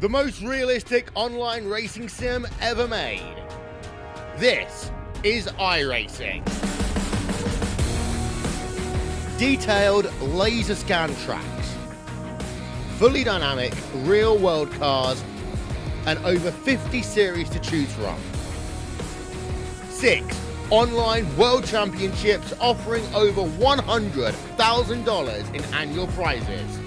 the most realistic online racing sim ever made. This is iRacing. Detailed laser scan tracks, fully dynamic real-world cars, and over 50 series to choose from. 6 online world championships offering over $100,000 in annual prizes.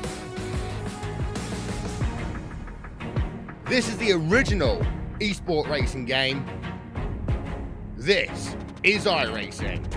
This is the original esport racing game. This is iRacing.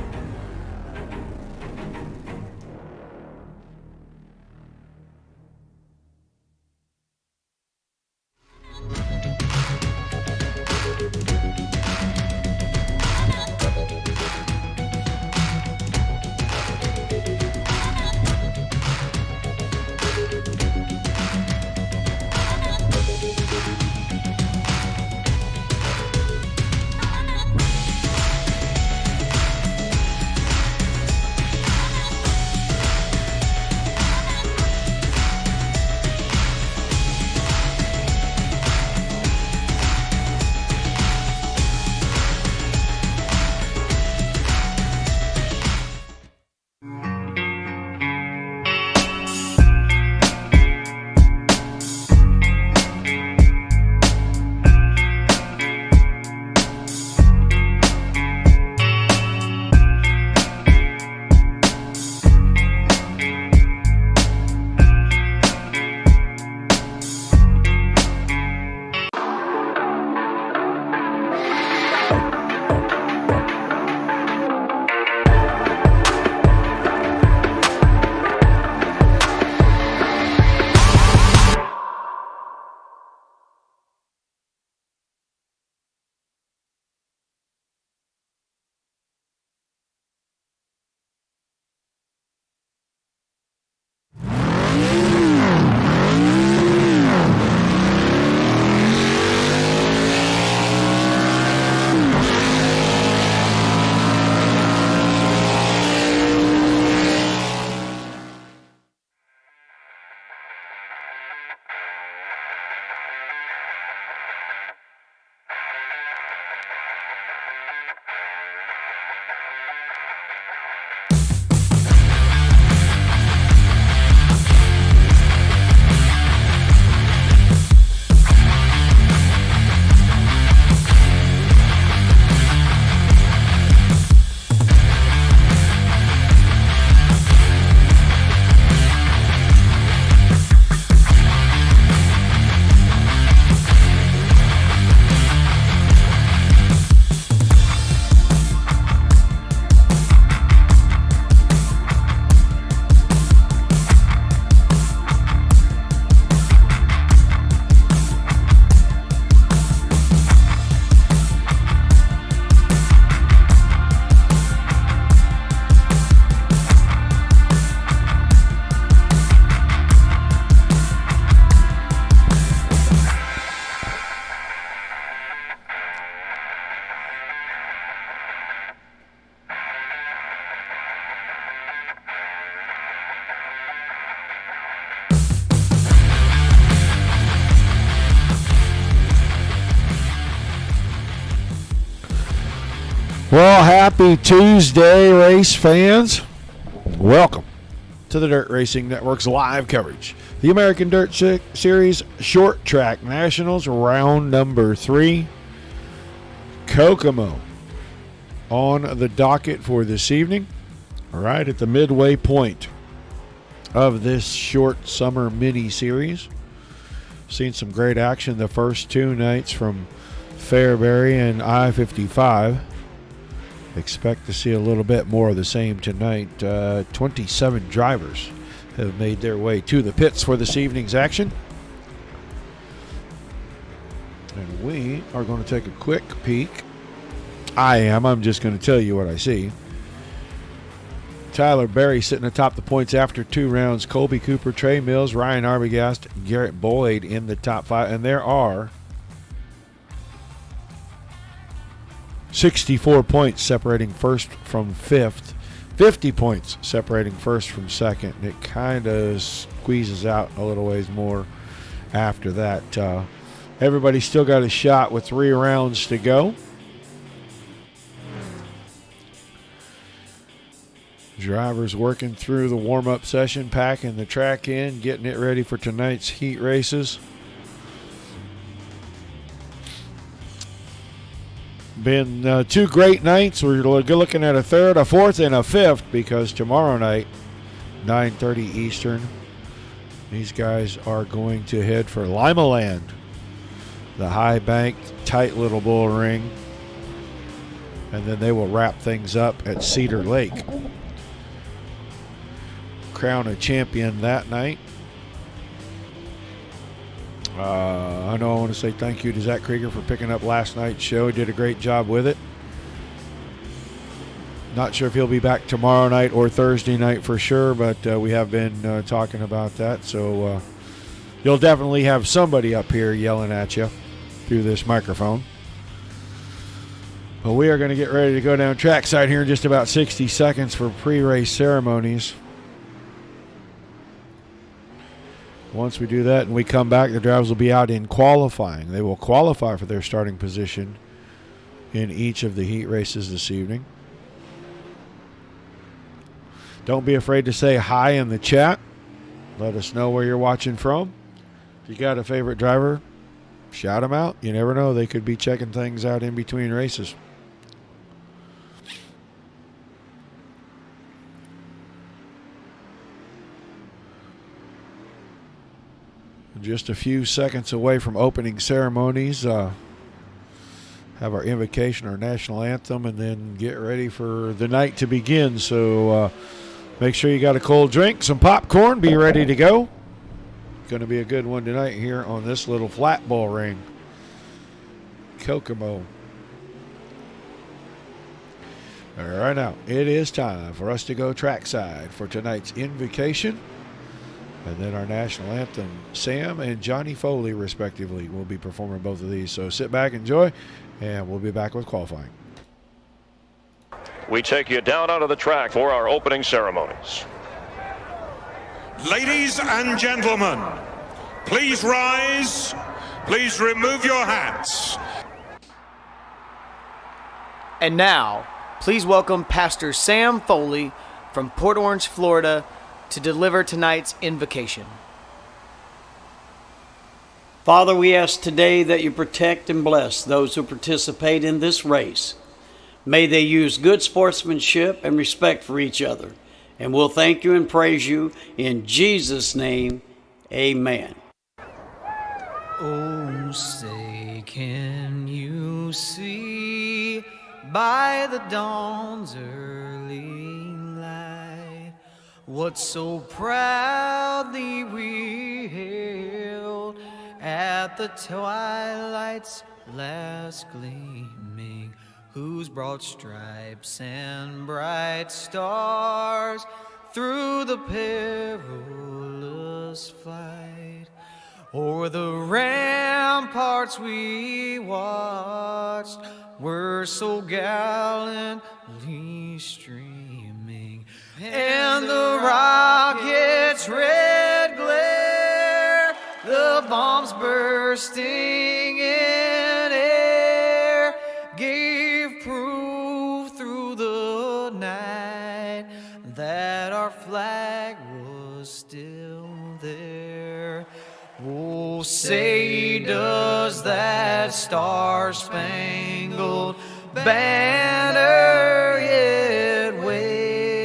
Well, happy Tuesday, race fans. Welcome to the Dirt Racing Network's live coverage. The American Dirt Series Short Track Nationals, round number 3. Kokomo on the docket for this evening. Right at the midway point of this short summer mini-series. Seen some great action the first 2 nights from Fairbury and I-55. Expect to see a little bit more of the same tonight. 27 drivers have made their way to the pits for this evening's action. And we are going to take a quick peek. I'm just going to tell you what I see. Tyler Berry sitting atop the points after 2 rounds. Colby Cooper, Trey Mills, Ryan Arbogast, Garrett Boyd in the top 5. And there are 64 points separating first from fifth. 50 points separating first from second. It kind of squeezes out a little ways more after that. Everybody's still got a shot with 3 rounds to go. Drivers working through the warm-up session, packing the track in, getting it ready for tonight's heat races. Been 2 great nights. We're looking at a 3rd, a 4th, and a 5th, because tomorrow night, 9:30 Eastern, these guys are going to head for Limaland, the high-banked, tight little bull ring, and then they will wrap things up at Cedar Lake. Crown a champion that night. I know I want to say thank you to Zach Krieger for picking up last night's show. He did a great job with it. Not sure if he'll be back tomorrow night or Thursday night for sure, but we have been talking about that. So you'll definitely have somebody up here yelling at you through this microphone. But we are going to get ready to go down trackside here in just about 60 seconds for pre-race ceremonies. Once we do that and we come back, the drivers will be out in qualifying. They will qualify for their starting position in each of the heat races this evening. Don't be afraid to say hi in the chat. Let us know where you're watching from. If you got a favorite driver, shout them out. You never know, they could be checking things out in between races. Just a few seconds away from opening ceremonies. Have our invocation, our national anthem, and then get ready for the night to begin. So make sure you got a cold drink, some popcorn, be ready to go. Going to be a good one tonight here on this little flat ball ring. Kokomo. All right, now it is time for us to go trackside for tonight's invocation. And then our national anthem, Sam and Johnny Foley, respectively, will be performing both of these. So sit back, enjoy, and we'll be back with qualifying. We take you down onto the track for our opening ceremonies. Ladies and gentlemen, please rise. Please remove your hats. And now, please welcome Pastor Sam Foley from Port Orange, Florida, to deliver tonight's invocation. Father, we ask today that you protect and bless those who participate in this race. May they use good sportsmanship and respect for each other. And we'll thank you and praise you in Jesus' name. Amen. Oh, say, can you see by the dawn's early light what so proudly we hailed at the twilight's last gleaming, whose broad stripes and bright stars through the perilous fight o'er the ramparts we watched were so gallantly streaming, and the rocket's red glare, the bombs bursting in air, gave proof through the night that our flag was still there. Oh, say does that star-spangled banner yet wave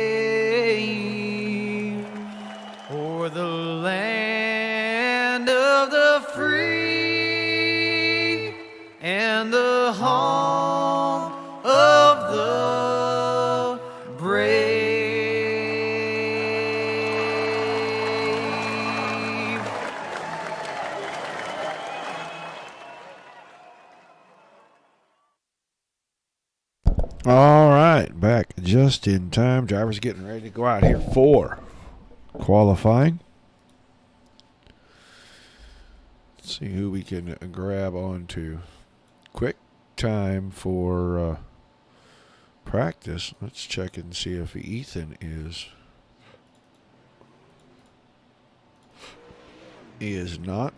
o'er the land of the free and the home of the brave? All right, back just in time. Drivers getting ready to go out here for qualifying. Let's see who we can grab onto. Quick time for practice. Let's check and see if Ethan is. He is not.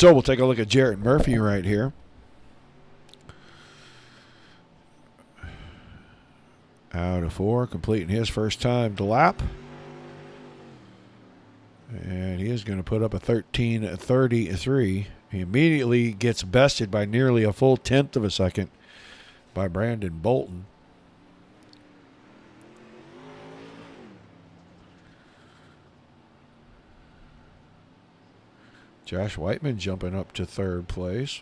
So we'll take a look at Jarrett Murphy right here. Out of 4, completing his first time to lap. And he is going to put up a 13:33. He immediately gets bested by nearly a full tenth of a second by Brandon Bolton. Josh Whiteman jumping up to 3rd place.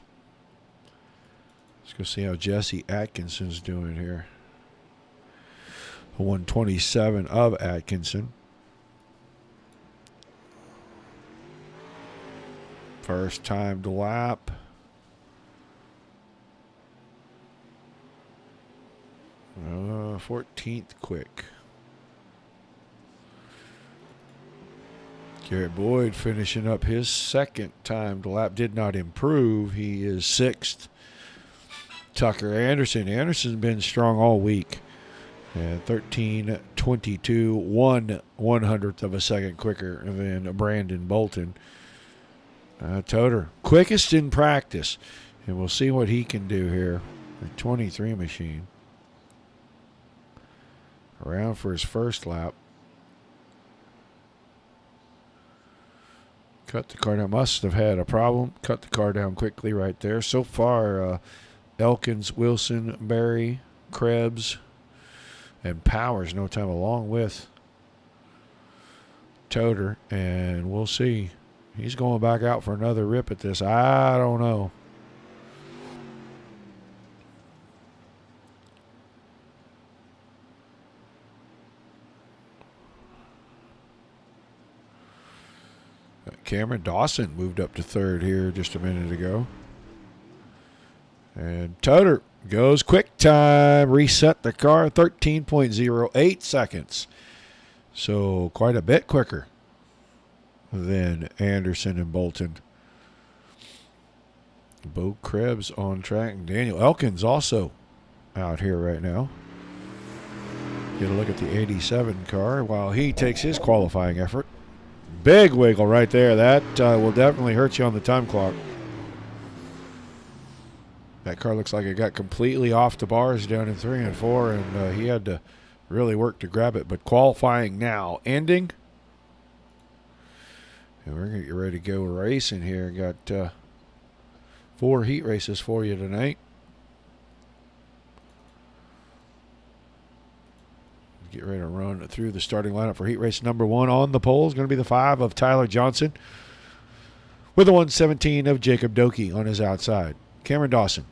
Let's go see how Jesse Atkinson's doing here. 127 of Atkinson. First time to lap. Uh, 14th quick. Garrett Boyd finishing up his second time to lap. Did not improve. He is 6th. Tucker Anderson. Anderson's been strong all week. And 13:22, 1/100th of a second quicker than Brandon Bolton. Toter, quickest in practice. And we'll see what he can do here. The 23 machine. Around for his first lap. Cut the car down. Must have had a problem. Cut the car down quickly right there. So far, Elkins, Wilson, Berry, Krebs, and Powers no time along with Toter. And we'll see. He's going back out for another rip at this. I don't know. Cameron Dawson moved up to 3rd here just a minute ago. And Toter goes quick time. Reset the car. 13.08 seconds. So quite a bit quicker than Anderson and Bolton. Bo Krebs on track. Daniel Elkins also out here right now. Get a look at the 87 car while he takes his qualifying effort. Big wiggle right there. That will definitely hurt you on the time clock. That car looks like it got completely off the bars down in 3 and 4, and he had to really work to grab it. But qualifying now ending. And we're going to get ready to go racing here. Got 4 heat races for you tonight. Get ready to run through the starting lineup for heat race number 1. On the pole is going to be the 5 of Tyler Johnson with the 117 of Jacob Doakey on his outside. Cameron Dawson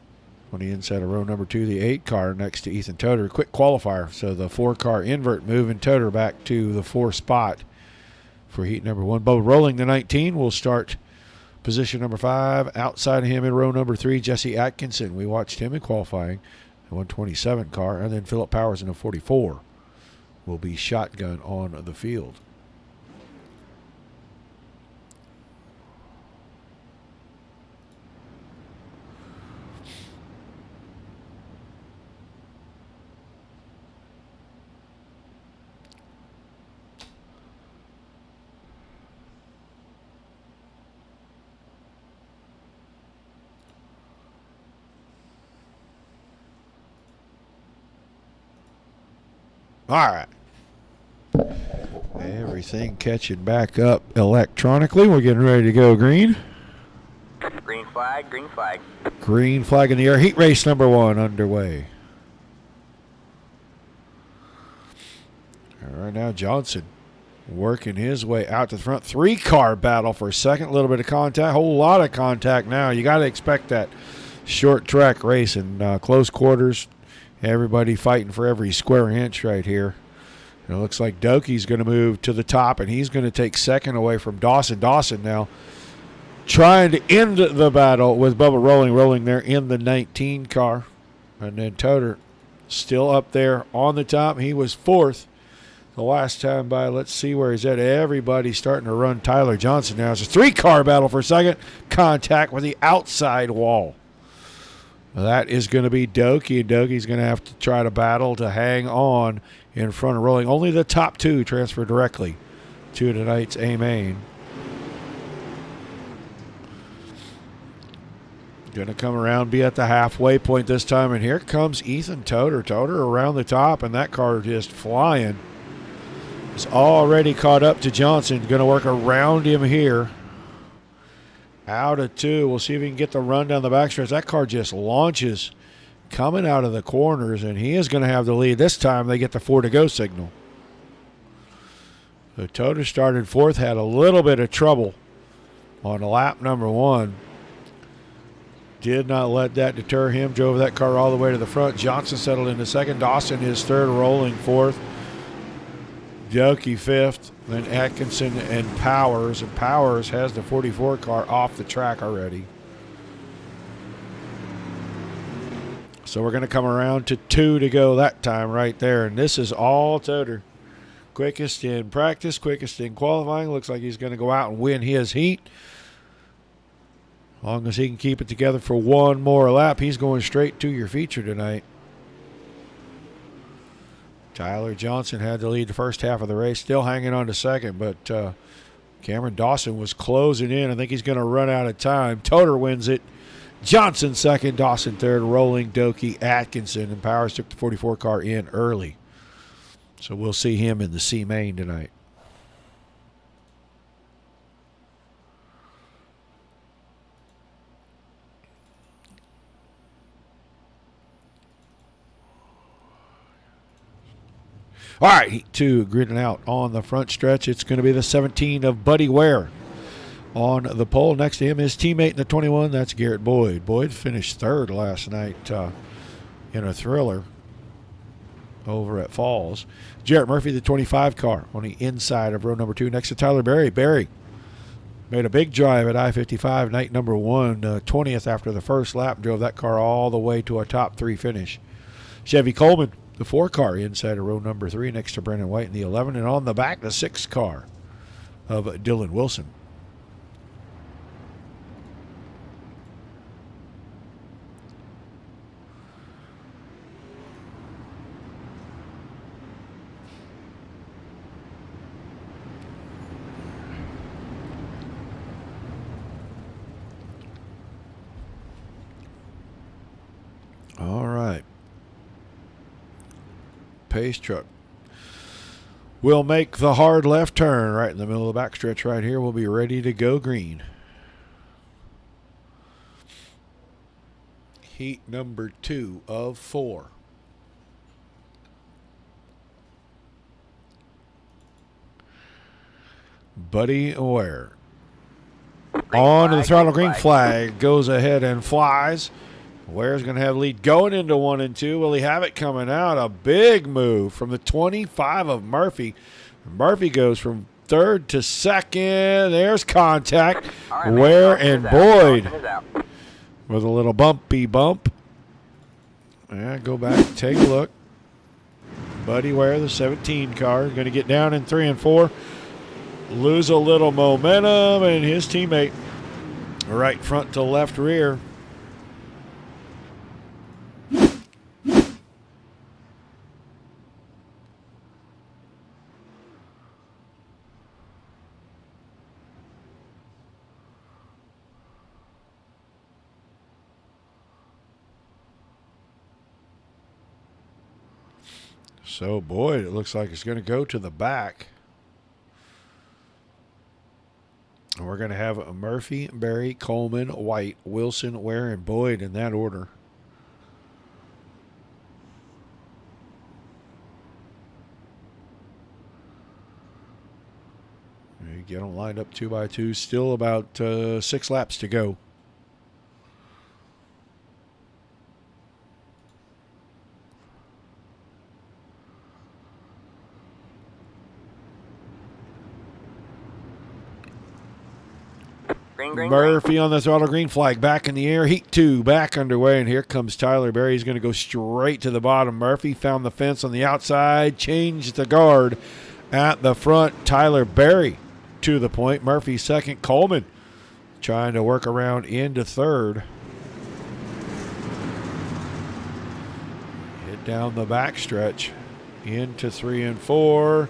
on the inside of row number 2, the 8 car next to Ethan Toter. Quick qualifier, so the 4 car invert moving Toter back to the 4 spot for heat number 1. Bo Rolling, the 19, will start position number 5. Outside of him in row number 3, Jesse Atkinson. We watched him in qualifying, the 127 car, and then Philip Powers in the 44. Will be shotgun on the field. All right. Everything catching back up electronically. We're getting ready to go green. Green flag, green flag. Green flag in the air. Heat race number 1 underway. All right, now Johnson working his way out to the front. 3 car battle for a second. A little bit of contact. Whole lot of contact now. You got to expect that short track race in close quarters. Everybody fighting for every square inch right here. And it looks like Doakey's going to move to the top, and he's going to take second away from Dawson. Dawson now trying to end the battle with Bubba Rolling there in the 19 car. And then Toter still up there on the top. He was 4th the last time by. Let's see where he's at. Everybody's starting to run Tyler Johnson now. It's a 3 car battle for a second. Contact with the outside wall. That is going to be Doakey, and Doakey's going to have to try to battle to hang on in front of Rolling. Only the top 2 transfer directly to tonight's A main. Going to come around, be at the halfway point this time, and here comes Ethan Toder. Toder around the top, and that car just flying. It's already caught up to Johnson. Going to work around him here. Out of 2. We'll see if he can get the run down the backstretch. That car just launches coming out of the corners, and he is going to have the lead. This time they get the 4 to go signal. So Toder started 4th, had a little bit of trouble on lap number 1. Did not let that deter him. Drove that car all the way to the front. Johnson settled into 2nd. Dawson is 3rd, rolling 4th. Doki 5th. Then Atkinson and Powers. And Powers has the 44 car off the track already. So we're going to come around to 2 to go that time right there. And this is all Toder. Quickest in practice, quickest in qualifying. Looks like he's going to go out and win his heat. As long as he can keep it together for one more lap, he's going straight to your feature tonight. Tyler Johnson had to lead the first half of the race, still hanging on to 2nd, but Cameron Dawson was closing in. I think he's going to run out of time. Toder wins it. Johnson 2nd, Dawson 3rd, rolling Doki, Atkinson, and Powers took the 44 car in early. So we'll see him in the C main tonight. All right, Heat 2 gridding out on the front stretch. It's going to be the 17 of Buddy Ware on the pole. Next to him, his teammate in the 21, that's Garrett Boyd. Boyd finished 3rd last night in a thriller over at Falls. Jarrett Murphy, the 25 car, on the inside of row number 2 next to Tyler Berry. Berry made a big drive at I-55, night number 1, 20th after the first lap, drove that car all the way to a top 3 finish. Chevy Coleman, the 4 car inside of row number 3 next to Brendan White in the 11, and on the back, the 6 car of Dylan Wilson. All right. Pace truck will make the hard left turn right in the middle of the backstretch right here. We'll be ready to go green. Heat number 2 of 4. Buddy Ware. On to the throttle, green flag goes ahead and flies. Ware's going to have lead going into 1 and 2. Will he have it coming out? A big move from the 25 of Murphy. Murphy goes from 3rd to 2nd. There's contact. Right, Ware and Boyd with a little bumpy bump. Yeah, go back, take a look. Buddy Ware, the 17 car, going to get down in 3 and 4. Lose a little momentum, and his teammate right front to left rear. So, Boyd, it looks like it's going to go to the back. And we're going to have Murphy, Berry, Coleman, White, Wilson, Ware, and Boyd in that order. You get them lined up 2 by 2. Still about 6 laps to go. Murphy on the throttle, green flag back in the air. Heat 2 back underway, and here comes Tyler Berry. He's going to go straight to the bottom. Murphy found the fence on the outside, changed the guard at the front. Tyler Berry to the point. Murphy 2nd. Coleman trying to work around into 3rd. Hit down the backstretch into 3 and 4.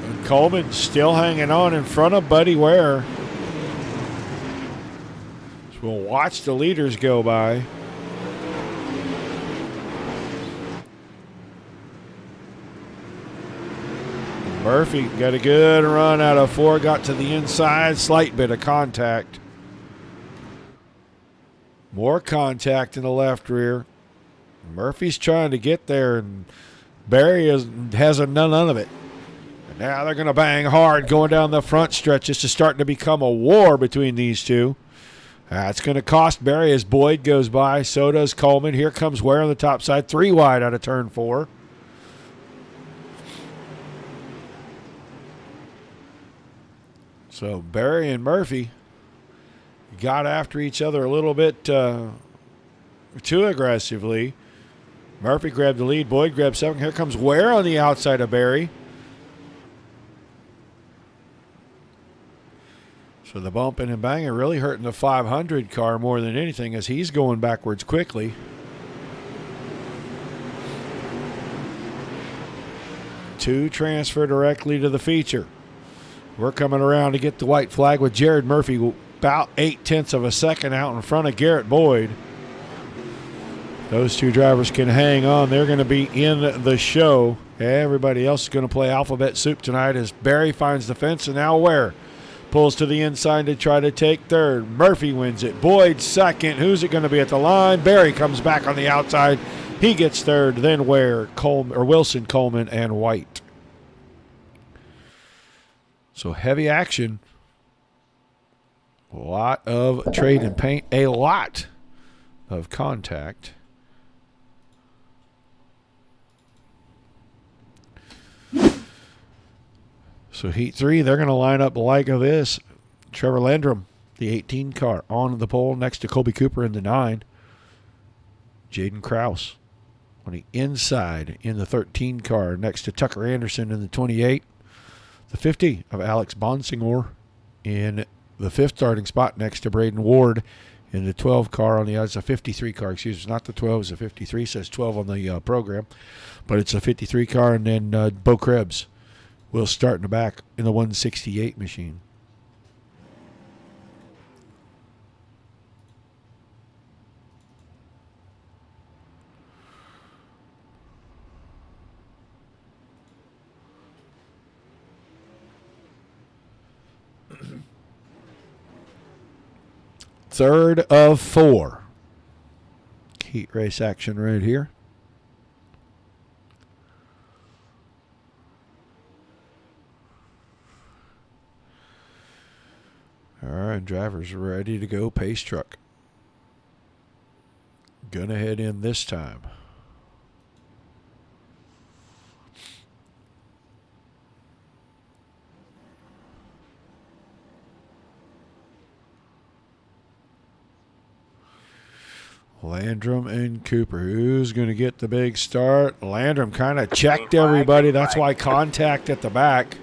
And Coleman still hanging on in front of Buddy Ware. So we'll watch the leaders go by. Murphy got a good run out of 4, got to the inside, slight bit of contact. More contact in the left rear. Murphy's trying to get there, and Barry hasn't done none of it. And now they're going to bang hard going down the front stretch. This is starting to become a war between these two. It's going to cost Barry as Boyd goes by. So does Coleman. Here comes Ware on the top side. 3 wide out of turn 4. So Barry and Murphy got after each other a little bit too aggressively. Murphy grabbed the lead. Boyd grabbed second. Here comes Ware on the outside of Barry. So the bumping and banging really hurting the 500 car more than anything as he's going backwards quickly. Two transfer directly to the feature. We're coming around to get the white flag with Jared Murphy about 0.8 of a second out in front of Garrett Boyd. Those two drivers can hang on. They're going to be in the show. Everybody else is going to play alphabet soup tonight as Barry finds the fence, and now Ware pulls to the inside to try to take third. Murphy wins it. Boyd second. Who's it going to be at the line? Barry comes back on the outside. He gets third. Then Ware, Coleman, or Wilson, Coleman, and White. So heavy action. A lot of trade and paint. A lot of contact. So heat 3, they're going to line up like of this. Trevor Landrum, the 18 car, on the pole next to Colby Cooper in the 9. Jaden Krause on the inside in the 13 car next to Tucker Anderson in the 28. The 50 of Alex Bonsinger in the 5th starting spot next to Braden Ward in the 12 car on the it's a 53 car, excuse me, not the 12, it's a 53, says 12 on the program, but it's a 53 car, and then Bo Krebs will start in the back in the 168 machine. Third of 4. Heat race action right here. All right, drivers ready to go. Pace truck. Gonna head in this time. Landrum and Cooper. Who's going to get the big start? Landrum kind of checked everybody. That's why contact at the back.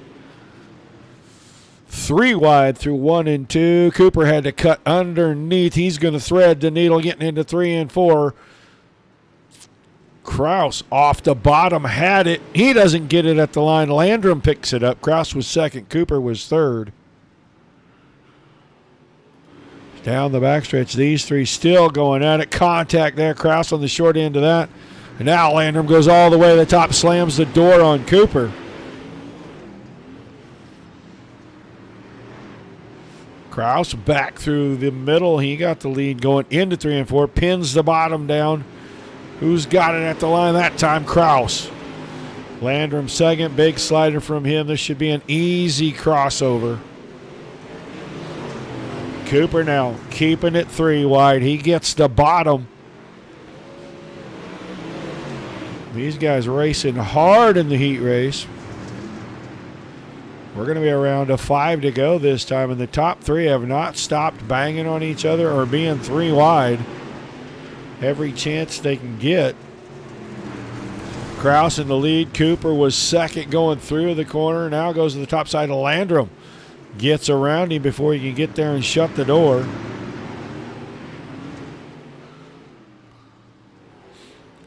3 wide through 1 and 2. Cooper had to cut underneath. He's going to thread the needle getting into 3 and 4. Krause off the bottom had it. He doesn't get it at the line. Landrum picks it up. Krause was second. Cooper was third. Down the backstretch, these three still going at it. Contact there. Krause on the short end of that. And now Landrum goes all the way to the top, slams the door on Cooper. Krause back through the middle. He got the lead going into 3 and 4. Pins the bottom down. Who's got it at the line that time? Krause. Landrum second. Big slider from him. This should be an easy crossover. Cooper now keeping it 3 wide. He gets the bottom. These guys racing hard in the heat race. We're going to be around a 5 to go this time, and the top 3 have not stopped banging on each other or being 3 wide. Every chance they can get. Krause in the lead. Cooper was second going through the corner. Now goes to the top side of Landrum. Gets around him before he can get there and shut the door.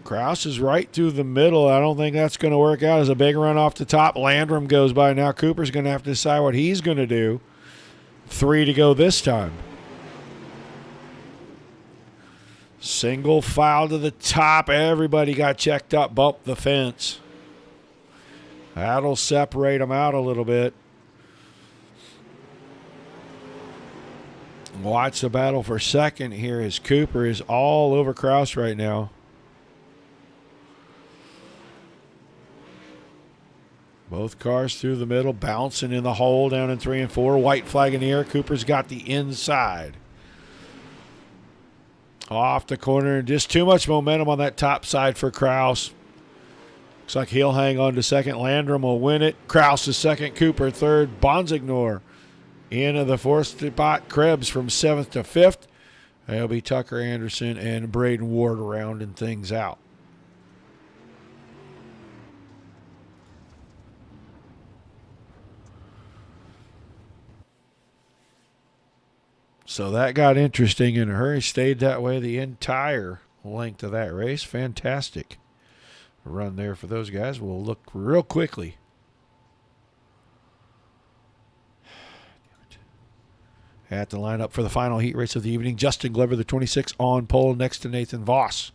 Krause is right through the middle. I don't think that's going to work out. As a big run off the top. Landrum goes by. Now Cooper's going to have to decide what he's going to do. 3 to go this time. Single file to the top. Everybody got checked up, bumped the fence. That'll separate them out a little bit. Watch the battle for second here as Cooper is all over Kraus right now. Both cars through the middle, bouncing in the hole down in 3 and 4. White flag in the air. Cooper's got the inside. Off the corner. Just too much momentum on that top side for Kraus. Looks like he'll hang on to second. Landrum will win it. Kraus is second. Cooper third. Bonsignor into the fourth spot. Krebs from 7th to 5th. That'll be Tucker Anderson and Braden Ward rounding things out. So that got interesting in a hurry. Stayed that way the entire length of that race. Fantastic run there for those guys. We'll look real quickly. At the lineup for the final heat race of the evening, Justin Glover, the 26 on pole next to Nathan Voss.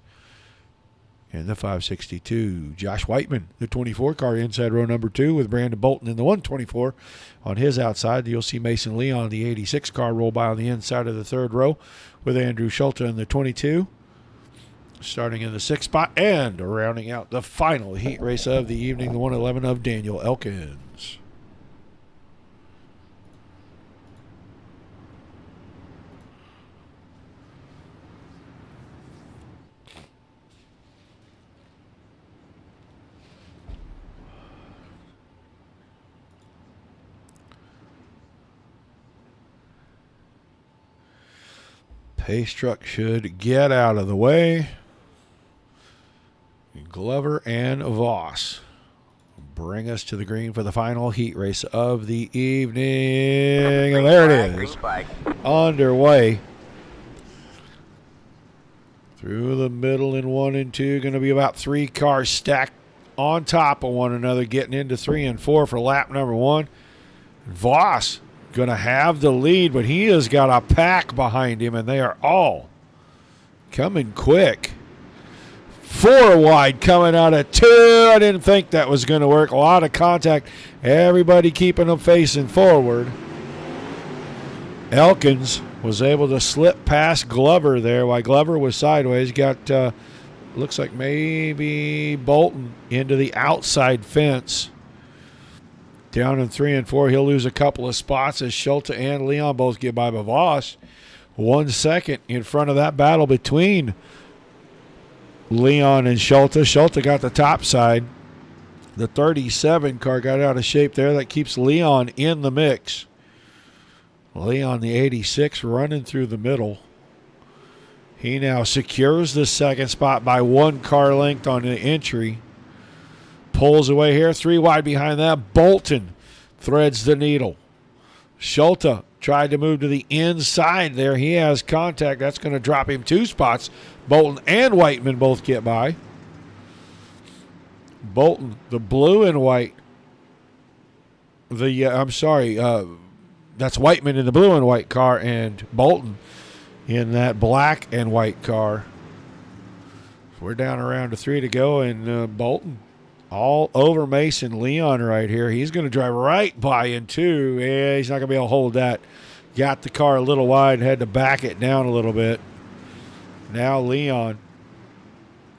In the 562, Josh Whiteman, the 24 car inside row number 2 with Brandon Bolton in the 124. On his outside, you'll see Mason Leon, the 86 car, roll by on the inside of the third row with Andrew Schulte in the 22. Starting in the 6th spot and rounding out the final heat race of the evening, the 111 of Daniel Elkins. Pace truck should get out of the way. Glover and Voss bring us to the green for the final heat race of the evening. And there it is. Underway. Through the middle in 1 and 2. Going to be about 3 cars stacked on top of one another, getting into 3 and 4 for lap number 1. Voss going to have the lead, but he has got a pack behind him, and they are all coming quick. 4 wide coming out of 2. I didn't think that was going to work. A lot of contact. Everybody keeping them facing forward. Elkins was able to slip past Glover there while Glover was sideways. Got, looks like maybe Bolton into the outside fence. Down in 3 and 4, he'll lose a couple of spots as Schulte and Leon both get by Voss. 1 second in front of that battle between Leon and Schulte. Schulte got the top side. The 37 car got out of shape there. That keeps Leon in the mix. Leon, the 86, running through the middle. He now secures the second spot by 1 car length on the entry. Pulls away here, 3 wide behind that. Bolton threads the needle. Schulte tried to move to the inside there. He has contact. That's going to drop him 2 spots. Bolton and Whiteman both get by. Bolton, the blue and white. That's Whiteman in the blue and white car, and Bolton in that black and white car. We're down around to 3 to go, and Bolton all over Mason Leon right here. He's going to drive right by in 2. Yeah, he's not going to be able to hold that. Got the car a little wide, had to back it down a little bit. Now Leon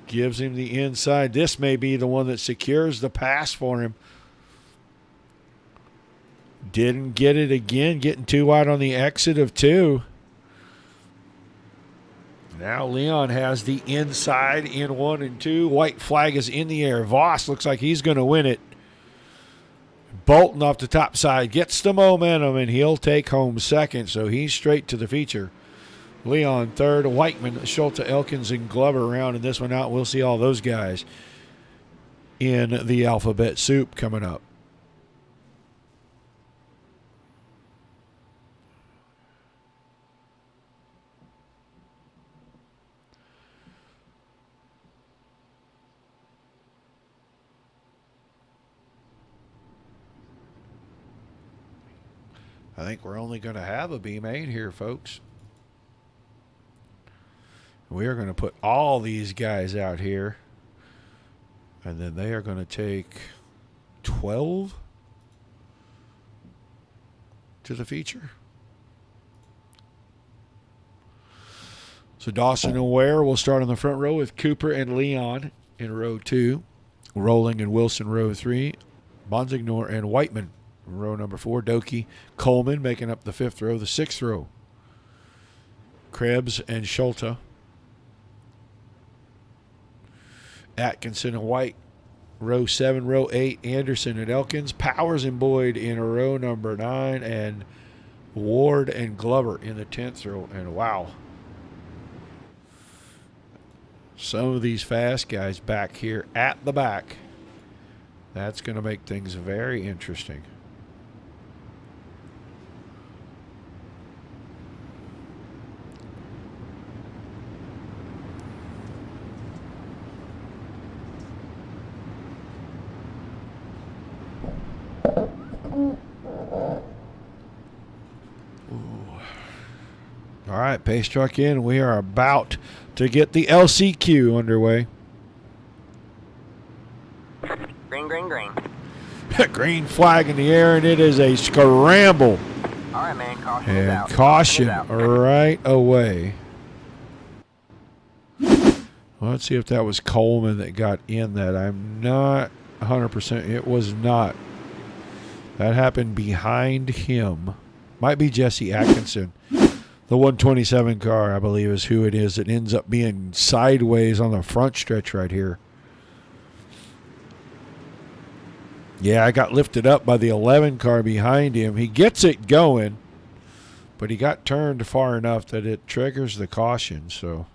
gives him the inside. This may be the one that secures the pass for him. Didn't get it again, getting too wide on the exit of 2. Now Leon has the inside in 1 and 2. White flag is in the air. Voss looks like he's going to win it. Bolton off the top side gets the momentum, and he'll take home second, so he's straight to the feature. Leon third, Whiteman, Schulte, Elkins, and Glover rounding this one out. We'll see all those guys in the alphabet soup coming up. I think we're only going to have a B main here, folks. We are going to put all these guys out here. And then they are going to take 12 to the feature. So Dawson and Ware will start on the front row with Cooper and Leon in row 2. Rolling and Wilson row 3. Bonsignor and Whiteman row number 4. Doki, Coleman making up the 5th row. The 6th row, Krebs and Schulte. Atkinson and White, row 7. Row 8, Anderson and Elkins. Powers and Boyd in row number 9. And Ward and Glover in the 10th row. And wow, some of these fast guys back here at the back. That's going to make things very interesting. All right, pace truck in. We are about to get the LCQ underway. Green, green, green. Green flag in the air, and it is a scramble. All right, man. Caution is And out. caution is out. right away. Well, let's see if that was Coleman that got in that. I'm not 100%. It was not. That happened behind him. Might be Jesse Atkinson. The 127 car, I believe, is who it is that ends up being sideways on the front stretch right here. Yeah, I got lifted up by the 11 car behind him. He gets it going, but he got turned far enough that it triggers the caution, so.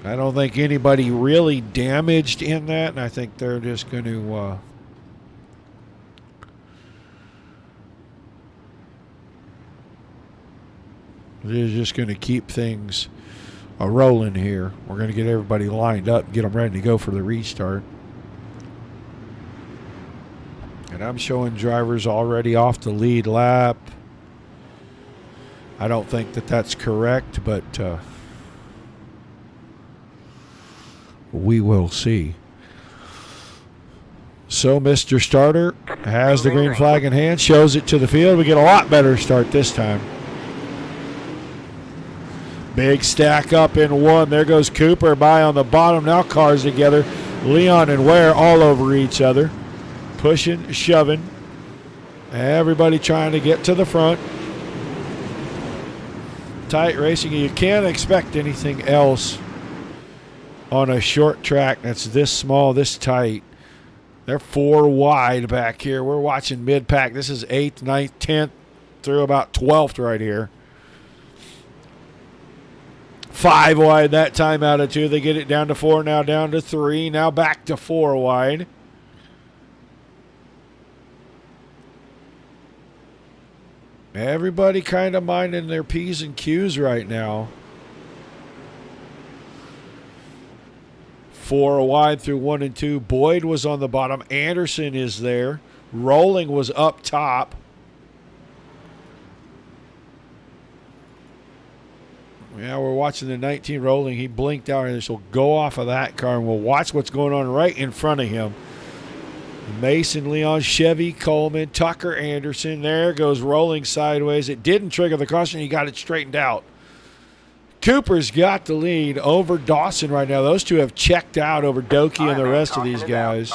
I don't think anybody really damaged in that, and I think they're just going to keep things rolling here. We're going to get everybody lined up, get them ready to go for the restart. And I'm showing drivers already off the lead lap. I don't think that that's correct, but we will see. So Mr. Starter has the green flag in hand, shows it to the field. We get a lot better start this time. Big stack up in one. There goes Cooper by on the bottom. Now cars together. Leon and Ware all over each other. Pushing, shoving. Everybody trying to get to the front. Tight racing. You can't expect anything else on a short track that's this small, this tight. They're 4 wide back here. We're watching mid-pack. This is 8th, 9th, 10th through about 12th right here. 5 wide that time out of 2. They get it down to 4, now down to 3, now back to 4 wide. Everybody kind of minding their P's and Q's right now. 4 wide through 1 and 2. Boyd was on the bottom. Anderson is there. Rolling was up top. Yeah, we're watching the 19 Rolling. He blinked out, and this will go off of that car, and we'll watch what's going on right in front of him. Mason, Leon, Chevy, Coleman, Tucker, Anderson. There goes Rolling sideways. It didn't trigger the caution. He got it straightened out. Cooper's got the lead over Dawson right now. Those two have checked out over Doki and the rest of these guys.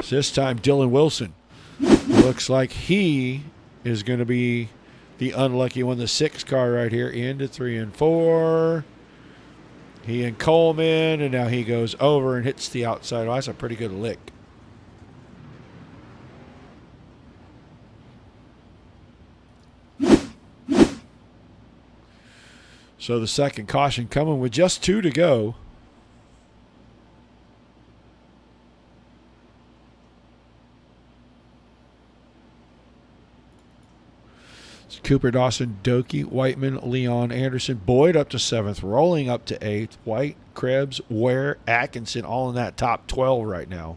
This time, Dylan Wilson looks like he is going to be the unlucky one. The 6 car right here into 3 and 4. He and Coleman, and now he goes over and hits the outside. Oh, that's a pretty good lick. So the second caution coming with just 2 to go. Cooper, Dawson, Doki, Whiteman, Leon, Anderson, Boyd up to 7th, rolling up to 8th. White, Krebs, Ware, Atkinson, all in that top 12 right now.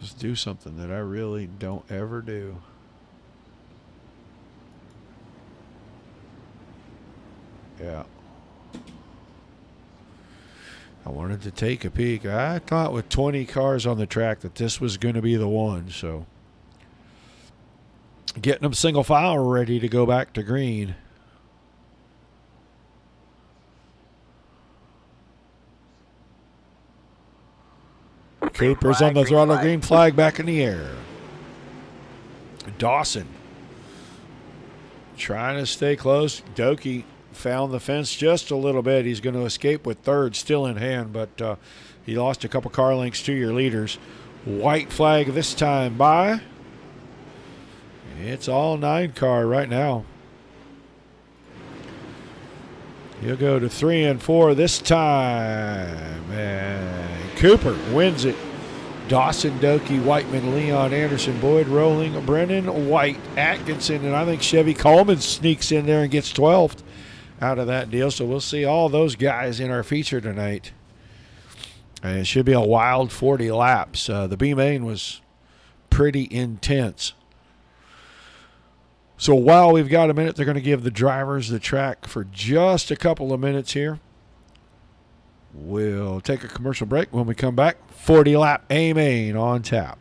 Just do something that I really don't ever do. Yeah. I wanted to take a peek. I thought with 20 cars on the track that this was going to be the one. So getting them single file ready to go back to green. Cooper's on the throttle, green flag back in the air. Dawson trying to stay close. Doki found the fence just a little bit. He's going to escape with 3rd still in hand, but he lost a couple car lengths to your leaders. White flag this time by. It's all 9 car right now. He'll go to 3 and 4 this time. And Cooper wins it. Dawson, Doki, Whiteman, Leon, Anderson, Boyd, Rolling, Brennan, White, Atkinson, and I think Chevy Coleman sneaks in there and gets 12th out of that deal. So we'll see all those guys in our feature tonight. And it should be a wild 40 laps. The B main was pretty intense. So while we've got a minute, they're going to give the drivers the track for just a couple of minutes here. We'll take a commercial break. When we come back, 40 lap A main on tap.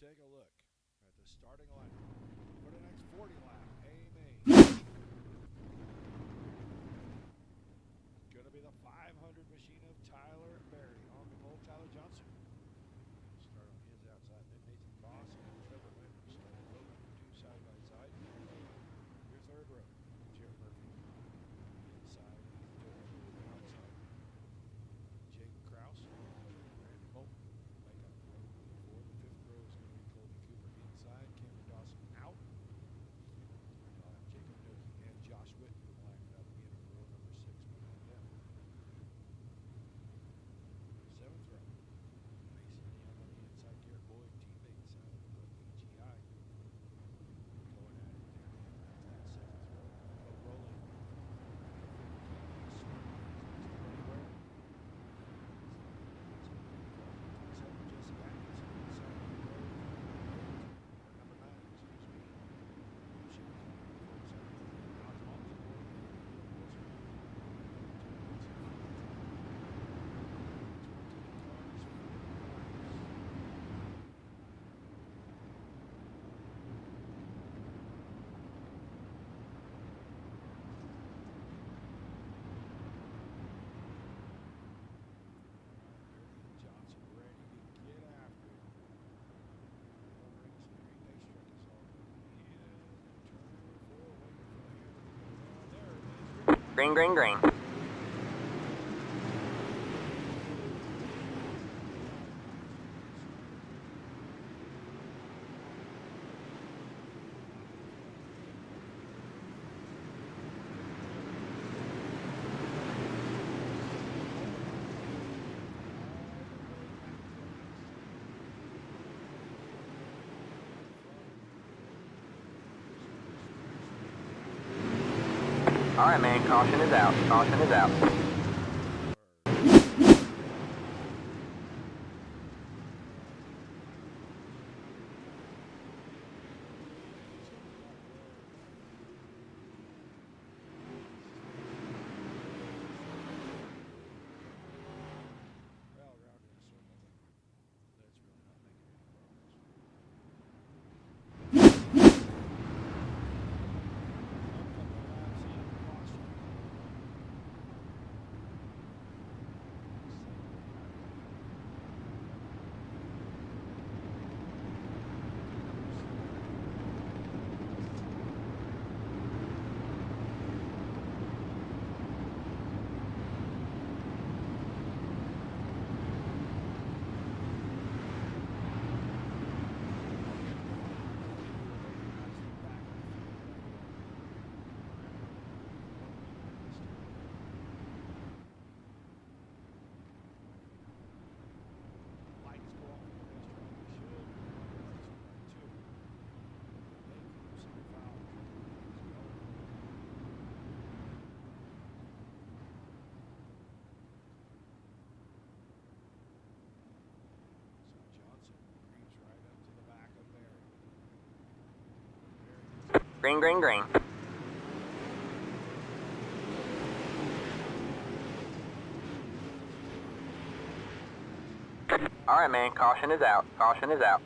take a look at the starting lineup for the next 40 lap. Amy. Going to be the 500 machine of Tyler Berry. On the pole, Tyler Johnson. Start on his outside. Then Nathan Boss and Trevor Winters. Row number 2 side by side. Your third row, Jared Murphy. Inside, Ethan Doyle. Outside, Jake Kraus. Brandon Bolton. Make up row number 4. The fifth row is going to be Colby Cooper. Inside, Cameron Dawson out. You'll have Jacob Noki and Josh Whitten lined up in row number 6 behind them. Seventh row, Mason Young on the inside, Garrett Boyd, teammates out of AGI. Going at it there in that seventh row. But rolling. Jesse Atkinson inside the row. Number 9, excuse me. Johnson ready to get after it. Race 3 racetrack is all in. Turn number 4, waiting for the hand. There it is. Green, green, green. All right, man. Caution is out. Caution is out. Well, around in a circle, but that's really not making any progress. Lights go off on the racetrack. They should. That's 2 by 2. They can some foul. Let's go. So Johnson creeps right up to the back of Barry. Green, green, green. All right, man. Caution is out. Caution is out.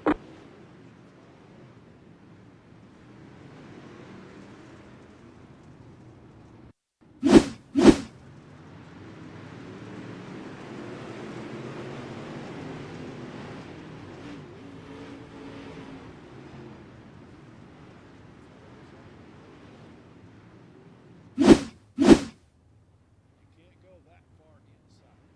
You can't go that far inside.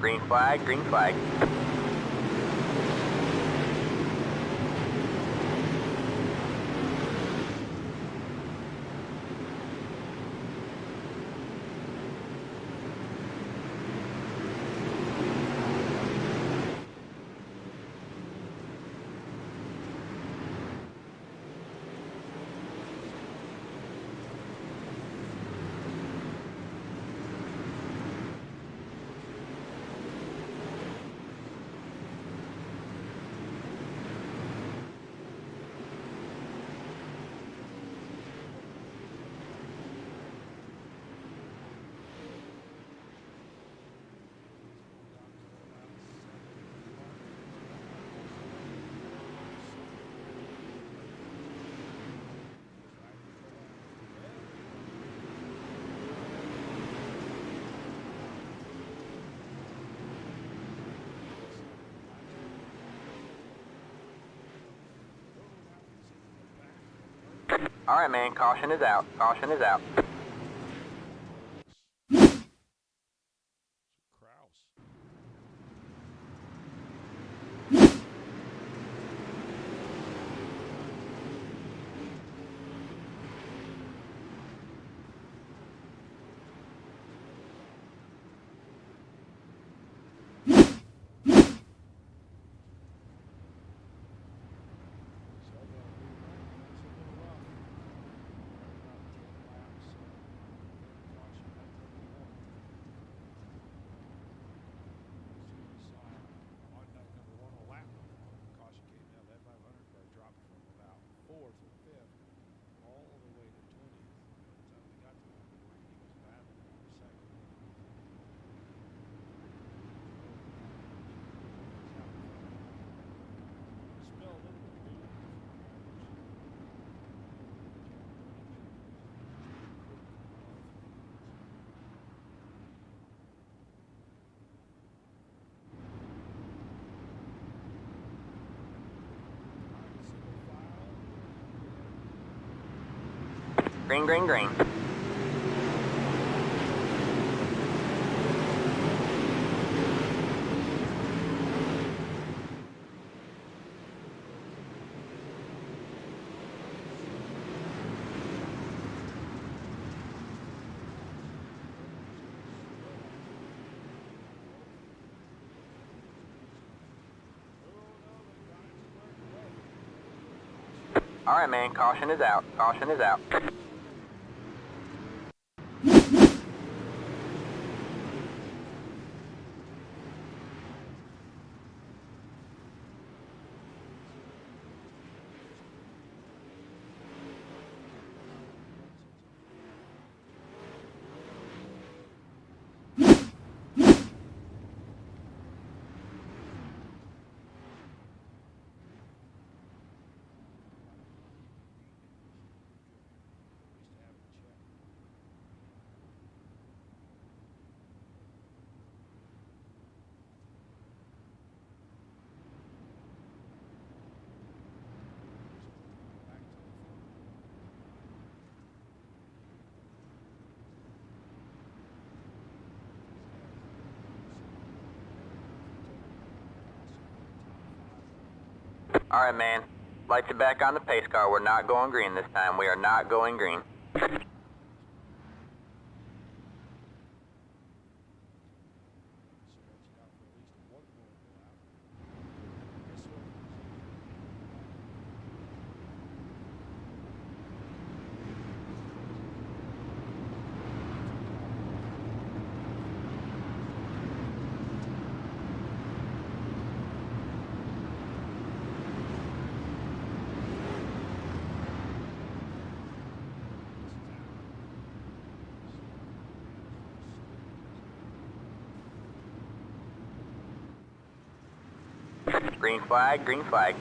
Green flag, green flag. All right, man, caution is out. Caution is out. Green, green, green. All right, man, caution is out. Caution is out. All right, man. Lights are back on the pace car. We're not going green this time. We are not going green. Green flag, green flag.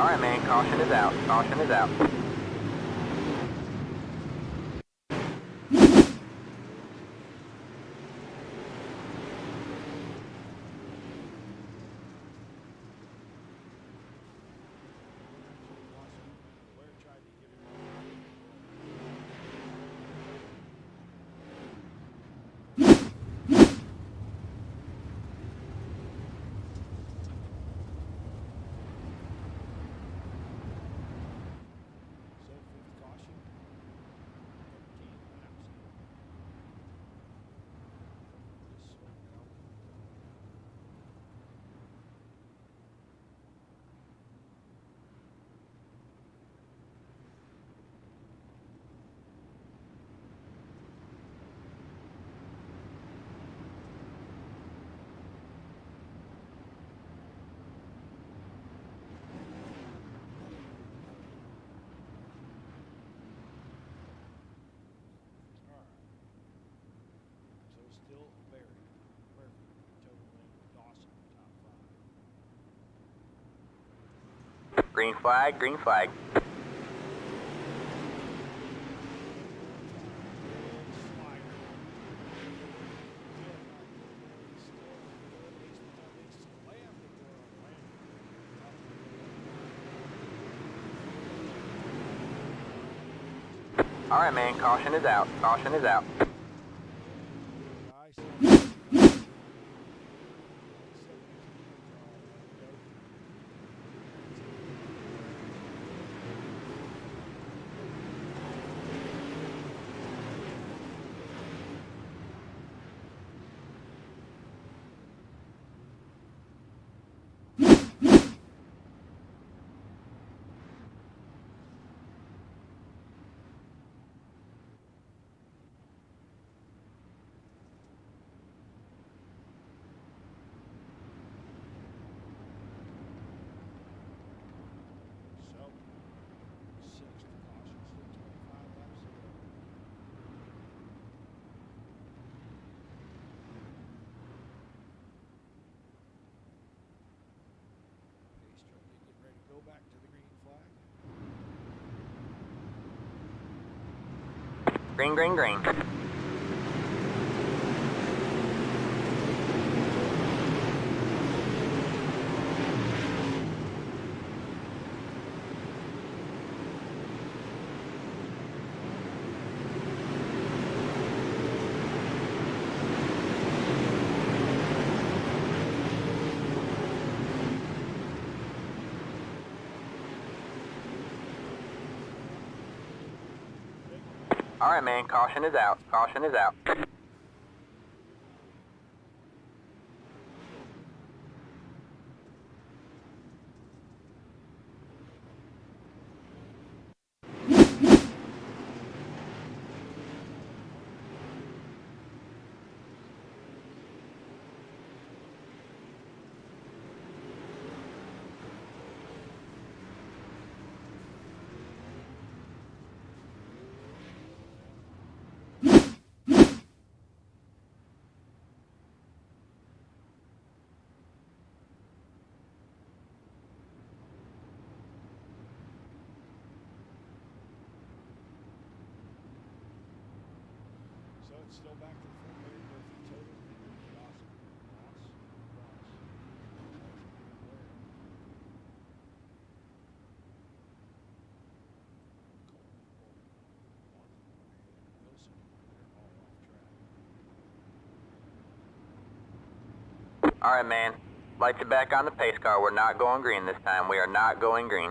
All right, man. Caution is out. Caution is out. Still very perfect. Total win with Dawson top 5. Green flag, green flag. All right, man. Caution is out. Caution is out. Go back to the green flag. Green, green, green. All right, man. Caution is out. Caution is out. So it's still back to the front there. Murphy total. Dawson. Wilson. They're all off track. All right, man. Lights are back on the pace car. We're not going green this time. We are not going green.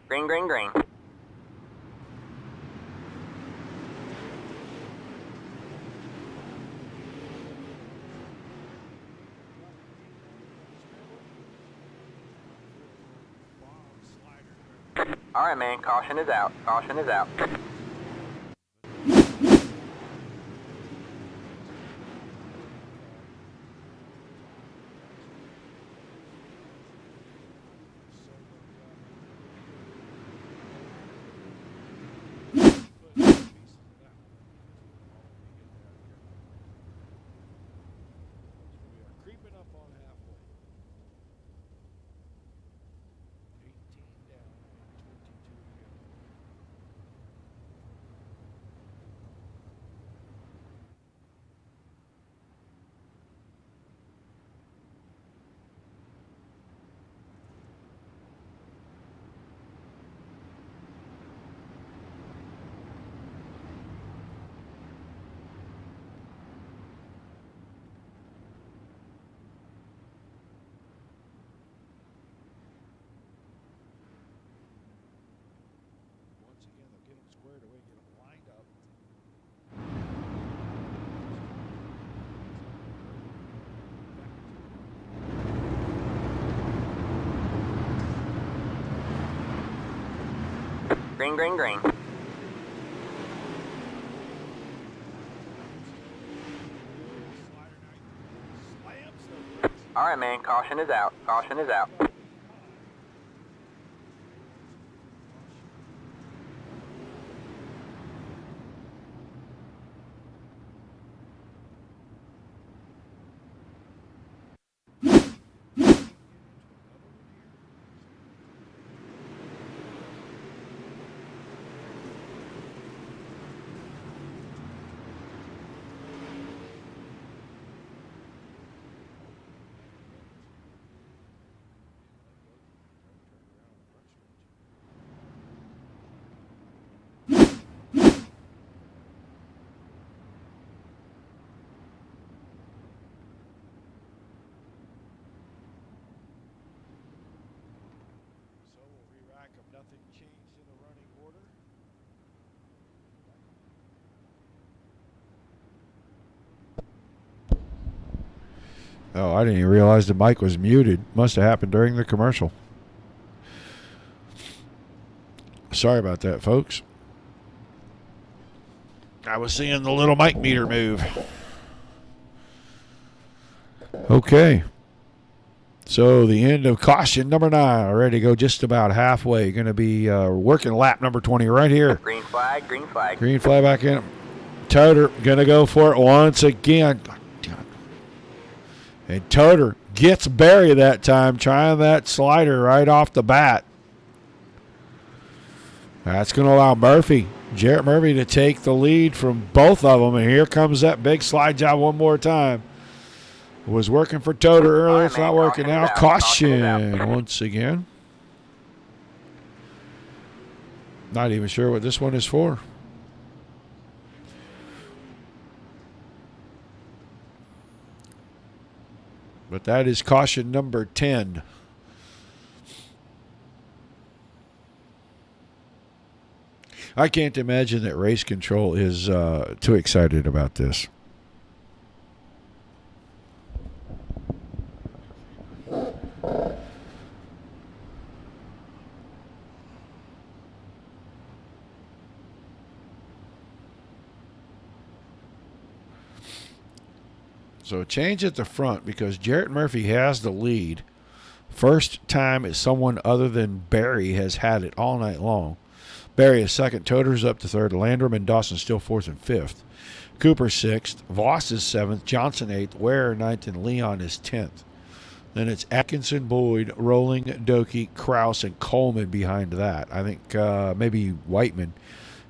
Green, green, green. All right, man. Caution is out. Caution is out. Green, green, green. All right, man. Caution is out. Caution is out. So we'll re-rack them. Nothing changed in the running order. Oh, I didn't even realize the mic was muted. Must have happened during the commercial. Sorry about that, folks. I was seeing the little mic meter move. Okay. So the end of caution number 9. Already go just about halfway. Going to be working lap number 20 right here. Green flag, green flag. Green flag back in. Toter going to go for it once again. And Toter gets Barry that time, trying that slider right off the bat. That's going to allow Murphy, Jarrett Murphy, to take the lead from both of them. And here comes that big slide job one more time. It was working for Toter earlier. Right, it's not working now. Caution once again. Not even sure what this one is for. But that is caution number 10. I can't imagine that race control is too excited about this. So a change at the front because Jarrett Murphy has the lead. First time someone other than Barry has had it all night long. Barry is second. Toter's up to third. Landrum and Dawson still fourth and fifth. Cooper sixth. Voss is seventh. Johnson eighth. Ware ninth. And Leon is 10th. Then it's Atkinson, Boyd, Rolling, Doki, Kraus, and Coleman behind that. I think maybe Whiteman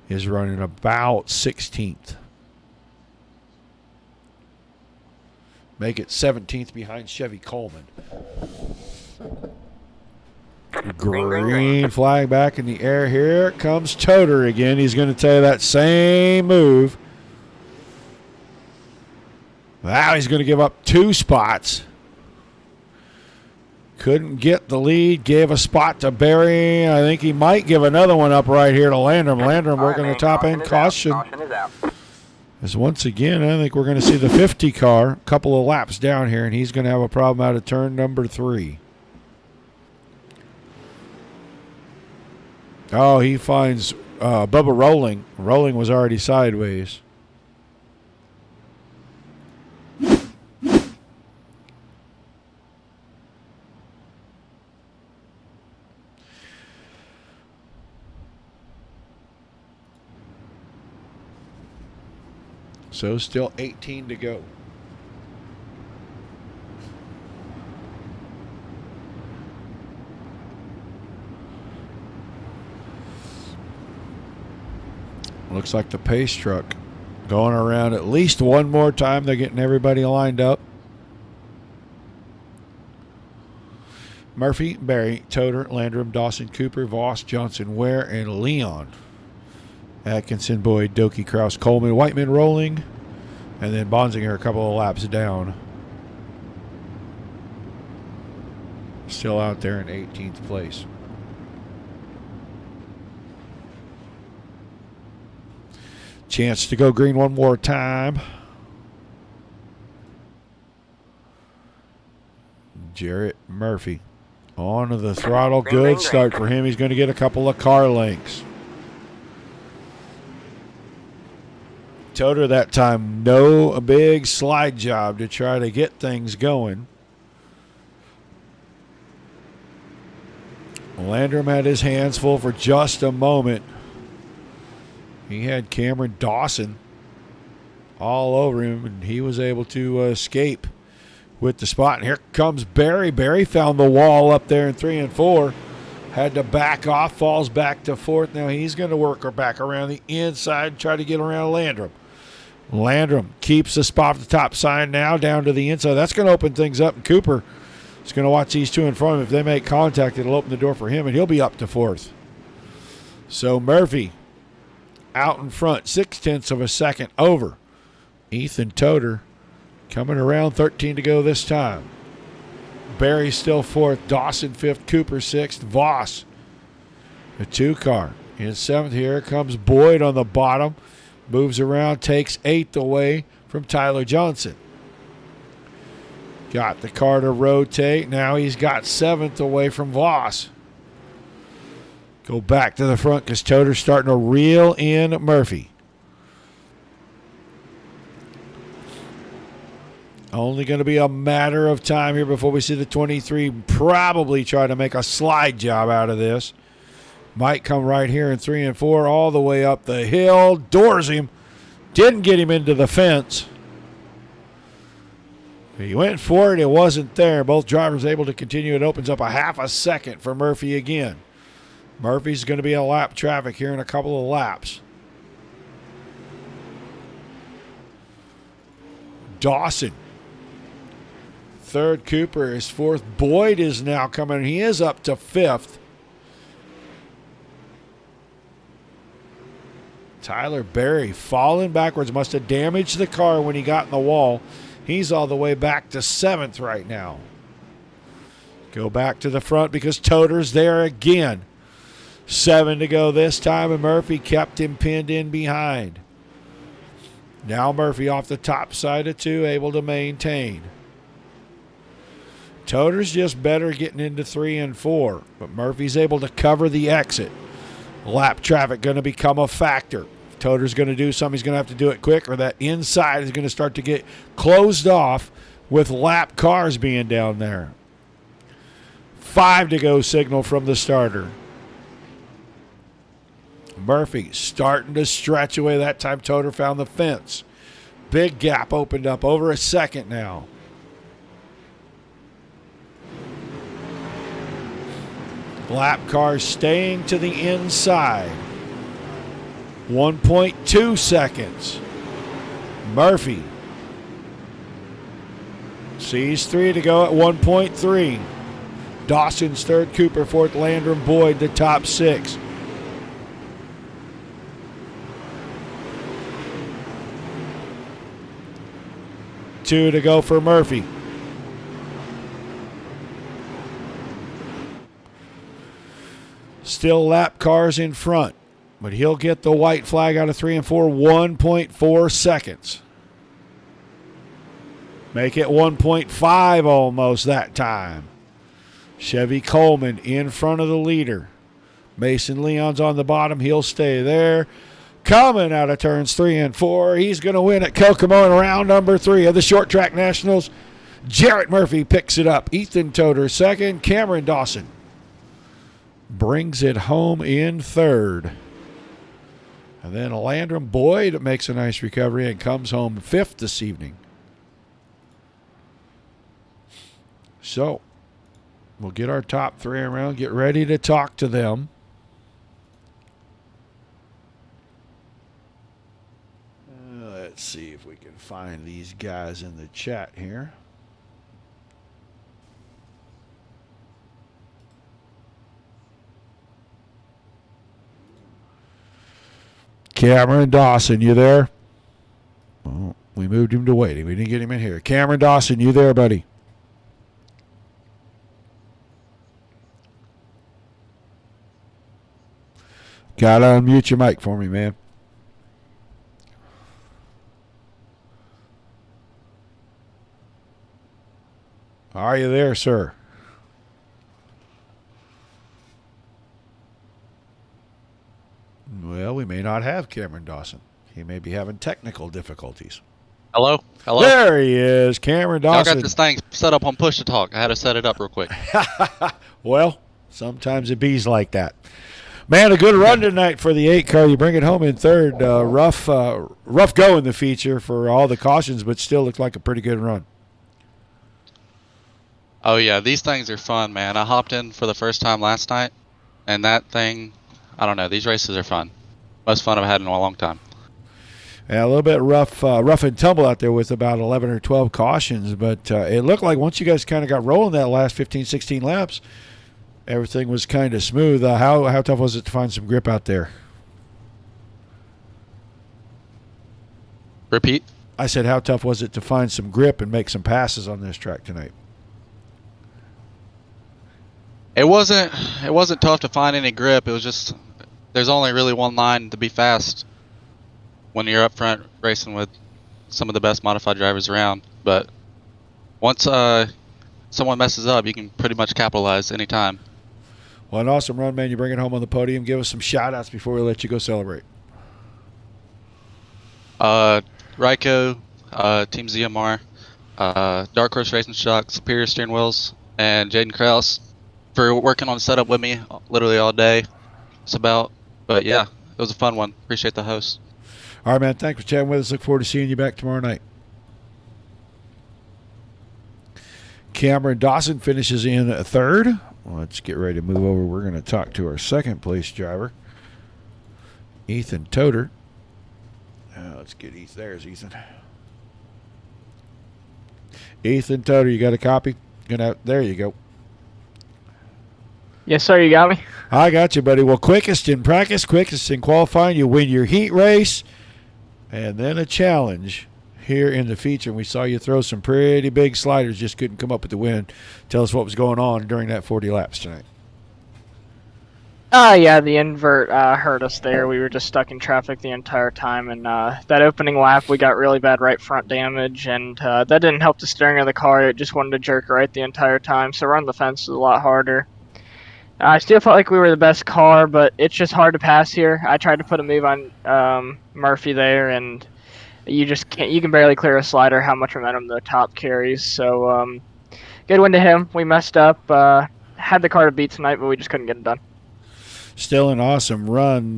is running about 16th. Make it 17th behind Chevy Coleman. Green flag back in the air. Here comes Toter again. He's going to tell you that same move. Now he's going to give up 2 spots. Couldn't get the lead. Gave a spot to Barry. I think he might give another one up right here to Landrum. Landrum working the top end. Caution. Caution is out. As once again, I think we're going to see the 50 car a couple of laps down here, and he's going to have a problem out of turn number 3. Oh, he finds Bubba Rolling. Rolling was already sideways. So still 18 to go. Looks like the pace truck going around at least one more time. They're getting everybody lined up. Murphy, Barry, Toter, Landrum, Dawson, Cooper, Voss, Johnson, Ware, and Leon. Atkinson, Boyd, Doki, Kraus, Coleman, Whiteman Rolling, and then Bonsinger a couple of laps down. Still out there in 18th place. Chance to go green one more time. Jarrett Murphy on the throttle. Good start for him. He's going to get a couple of car lengths. Toter that time, a big slide job to try to get things going. Landrum had his hands full for just a moment. He had Cameron Dawson all over him, and he was able to escape with the spot. And here comes Barry. Barry found the wall up there in 3 and 4. Had to back off, falls back to 4th. Now he's going to work her back around the inside and try to get around Landrum. Landrum keeps the spot at the top side now down to the inside. That's going to open things up, and Cooper is going to watch these two in front of him. If they make contact, it'll open the door for him, and he'll be up to 4th. So Murphy out in front, 0.6 of a second over Ethan Toter, coming around, 13 to go this time. Barry still 4th, Dawson 5th, Cooper 6th, Voss, a 2-car. In 7th, here comes Boyd on the bottom, moves around, takes 8th away from Tyler Johnson. Got the car to rotate. Now he's got 7th away from Voss. Go back to the front because Toter's starting to reel in Murphy. Only going to be a matter of time here before we see the 23 probably try to make a slide job out of this. Might come right here in 3 and 4 all the way up the hill. Doors him. Didn't get him into the fence. He went for it. It wasn't there. Both drivers able to continue. It opens up a half a second for Murphy again. Murphy's going to be a lap traffic here in a couple of laps. Dawson. 3rd, Cooper is 4th. Boyd is now coming. He is up to 5th. Tyler Berry falling backwards. Must have damaged the car when he got in the wall. He's all the way back to 7th right now. Go back to the front because Toter's there again. 7 to go this time, and Murphy kept him pinned in behind. Now Murphy off the top side of 2, able to maintain. Toter's just better getting into 3 and 4, but Murphy's able to cover the exit. Lap traffic going to become a factor. If Toter's going to do something, he's going to have to do it quick, or that inside is going to start to get closed off with lap cars being down there. 5 to go signal from the starter. Murphy starting to stretch away. That time Toter found the fence. Big gap opened up over a second now. Lap cars staying to the inside. 1.2 seconds. Murphy sees 3 to go at 1.3. Dawson's 3rd, Cooper 4th, Landrum, Boyd the top 6. Two to go for Murphy. Still lap cars in front, but he'll get the white flag out of 3 and 4, 1.4 seconds. Make it 1.5 almost that time. Chevy Coleman in front of the leader. Mason Leon's on the bottom. He'll stay there. Coming out of turns 3 and 4. He's going to win at Kokomo in round number 3 of the Short Track Nationals. Jarrett Murphy picks it up. Ethan Toter 2nd. Cameron Dawson brings it home in 3rd. And then Landrum Boyd makes a nice recovery and comes home 5th this evening. So we'll get our top 3 around, get ready to talk to them. Let's see if we can find these guys in the chat here. Cameron Dawson, you there? Well, we moved him to waiting. We didn't get him in here. Cameron Dawson, you there, buddy? Gotta unmute your mic for me, man. Are you there, sir? Well, we may not have Cameron Dawson. He may be having technical difficulties. Hello? Hello? There he is, Cameron Y'all Dawson. got this thing set up on push to talk. I had to set it up real quick. Well, sometimes it bees like that. Man, a good run tonight for the 8 car. You bring it home in third. Rough go in the feature for all the cautions, but still looked like a pretty good run. Oh, yeah. These things are fun, man. I hopped in for the first time last night, and that thing, I don't know. These races are fun. Most fun I've had in a long time. Yeah, a little bit rough and tumble out there with about 11 or 12 cautions, but it looked like once you guys kind of got rolling that last 15, 16 laps, everything was kind of smooth. How tough was it to find some grip out there? Repeat? I said, how tough was it to find some grip and make some passes on this track tonight? It wasn't tough to find any grip. It was just there's only really one line to be fast when you're up front racing with some of the best modified drivers around. But once someone messes up, you can pretty much capitalize any time. Well, an awesome run, man. You bring it home on the podium. Give us some shout-outs before we let you go celebrate. Ryko, Team ZMR, Dark Horse Racing Shock, Superior Steering Wheels, and Jaden Krause for working on the setup with me literally all day. But yeah, it was a fun one. Appreciate the host. All right, man. Thanks for chatting with us. Look forward to seeing you back tomorrow night. Cameron Dawson finishes in third. Let's get ready to move over. We're going to talk to our second place driver, Ethan Toder. Let's get Ethan. There's Ethan. Ethan Toder, you got a copy? There you go. Yes, sir. You got me? I got you, buddy. Well, quickest in practice, quickest in qualifying. You win your heat race, and then a challenge here in the feature. We saw you throw some pretty big sliders, just couldn't come up with the win. Tell us what was going on during that 40 laps tonight. Yeah, the invert hurt us there. We were just stuck in traffic the entire time, and that opening lap we got really bad right front damage, and that didn't help the steering of the car. It just wanted to jerk right the entire time, so running the fence was a lot harder. I still felt like we were the best car, but it's just hard to pass here. I tried to put a move on Murphy there, and you just can't. You can barely clear a slider. How much momentum the top carries. So good win to him. We messed up. Had the car to beat tonight, but we just couldn't get it done. Still an awesome run.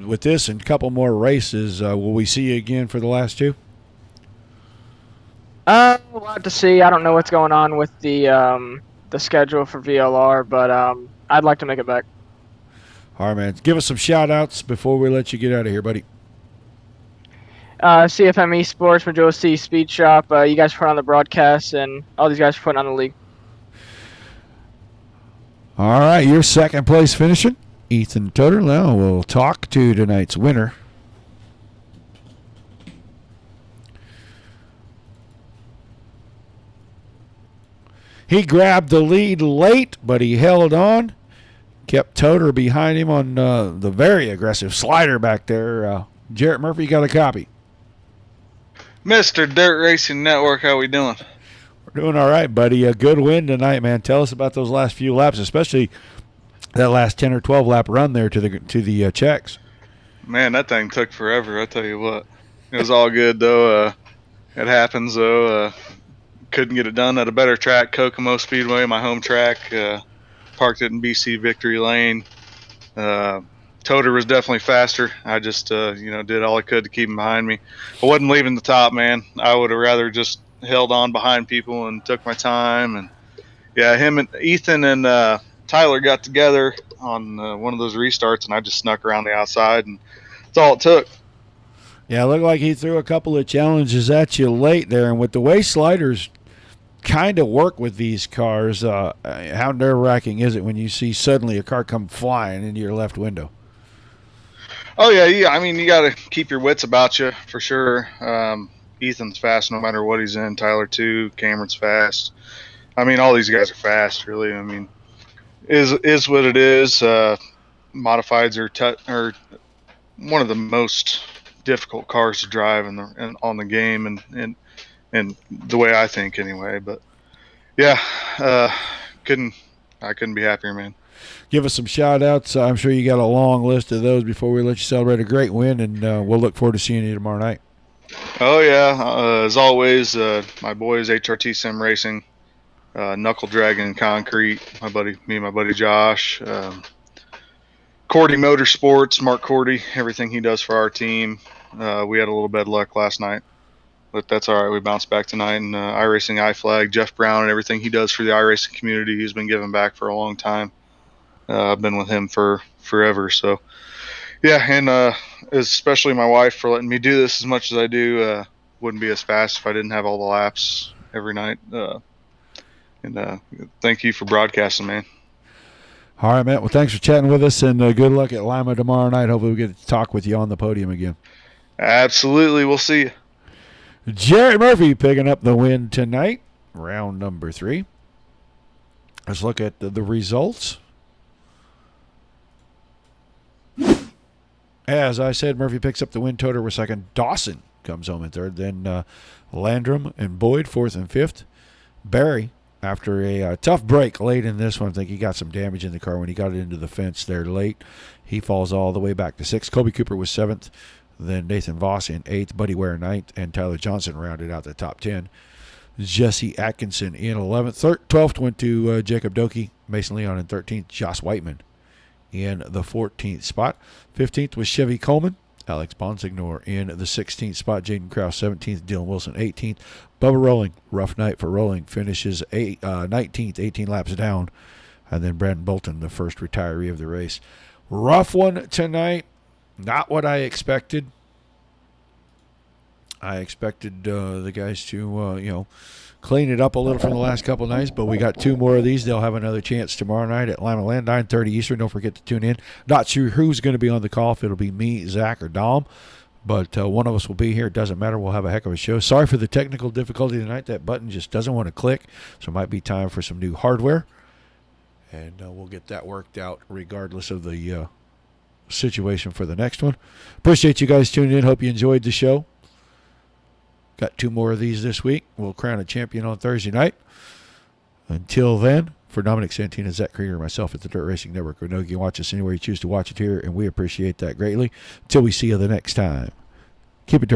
With this and a couple more races, will we see you again for the last two? We'll have to see. I don't know what's going on with the schedule for VLR, but I'd like to make it back. All right, man. Give us some shout-outs before we let you get out of here, buddy. CFM Esports, Major C Speed Shop. You guys put on the broadcast, and all these guys are putting on the league. All right, your second place finishing, Ethan Toder. Now we'll talk to tonight's winner. He grabbed the lead late, but he held on. Kept Toder behind him on the very aggressive slider back there. Jarrett Murphy, you got a copy. Mr. Dirt Racing Network, how we doing? We're doing all right, buddy. A good win tonight, man. Tell us about those last few laps, especially that last 10 or 12 lap run there to the checks. Man, that thing took forever, I tell you what. It was all good, though. It happens, though. Couldn't get it done at a better track, Kokomo Speedway, my home track. Parked it in BC Victory Lane. Toder was definitely faster. I just, did all I could to keep him behind me. I wasn't leaving the top, man. I would have rather just held on behind people and took my time. And yeah, him and Ethan and Tyler got together on one of those restarts, and I just snuck around the outside, and that's all it took. Yeah, it looked like he threw a couple of challenges at you late there, and with the way sliders kind of work with these cars, how nerve-wracking is it when you see suddenly a car come flying into your left window? Oh, yeah. I mean, you got to keep your wits about you for sure. Ethan's fast no matter what he's in. Tyler, too. Cameron's fast. I mean, all these guys are fast, really. I mean, is what it is. Modifieds are one of the most difficult cars to drive on the game and the way I think anyway. But yeah, I couldn't be happier, man. give us some shout-outs. I'm sure you got a long list of those before we let you celebrate a great win, and we'll look forward to seeing you tomorrow night. Oh, yeah. As always, my boys, HRT Sim Racing, Knuckle Dragon Concrete, me and my buddy Josh, Cordy Motorsports, Mark Cordy, everything he does for our team. We had a little bad luck last night, but that's all right. We bounced back tonight. And iRacing iFlag, Jeff Brown, and everything he does for the iRacing community, he's been giving back for a long time. I've been with him for forever. So, yeah, and especially my wife for letting me do this as much as I do. Wouldn't be as fast if I didn't have all the laps every night. And thank you for broadcasting, man. All right, Matt. Well, thanks for chatting with us, and good luck at Lima tomorrow night. Hopefully we get to talk with you on the podium again. Absolutely. We'll see you. Jared Murphy picking up the win tonight, round number 3. Let's look at the results. As I said, Murphy picks up the win. Toter was second. Dawson comes home in third. Then Landrum and Boyd, 4th and 5th. Barry, after a tough break late in this one, I think he got some damage in the car when he got it into the fence there late. He falls all the way back to 6th. Kobe Cooper was 7th. Then Nathan Voss in 8th. Buddy Ware 9th. And Tyler Johnson rounded out the top 10. Jesse Atkinson in 11th. 12th went to Jacob Doki. Mason Leon in 13th. Josh Whiteman in the 14th spot. 15th was Chevy Coleman. Alex Bonsignor in the 16th spot. Jaden Krause 17th. Dylan Wilson 18th. Bubba Rolling, rough night for Rolling, finishes 19th, 18 laps down. And then Brandon Bolton, the first retiree of the race. Rough one tonight. Not what I expected. I expected the guys to, clean it up a little from the last couple of nights, but we got 2 more of these. They'll have another chance tomorrow night at Lima Land, 9:30 Eastern. Don't forget to tune in. Not sure who's going to be on the call, if it'll be me, Zach, or Dom, but one of us will be here. It doesn't matter. We'll have a heck of a show. Sorry for the technical difficulty tonight. That button just doesn't want to click, so it might be time for some new hardware, and we'll get that worked out regardless of the situation for the next one. Appreciate you guys tuning in. Hope you enjoyed the show. Got 2 more of these this week. We'll crown a champion on Thursday night. Until then, for Dominic Santina, Zach Krieger, and myself at the Dirt Racing Network, we know you can watch us anywhere you choose to watch it here, and we appreciate that greatly. Until we see you the next time, keep it dirty.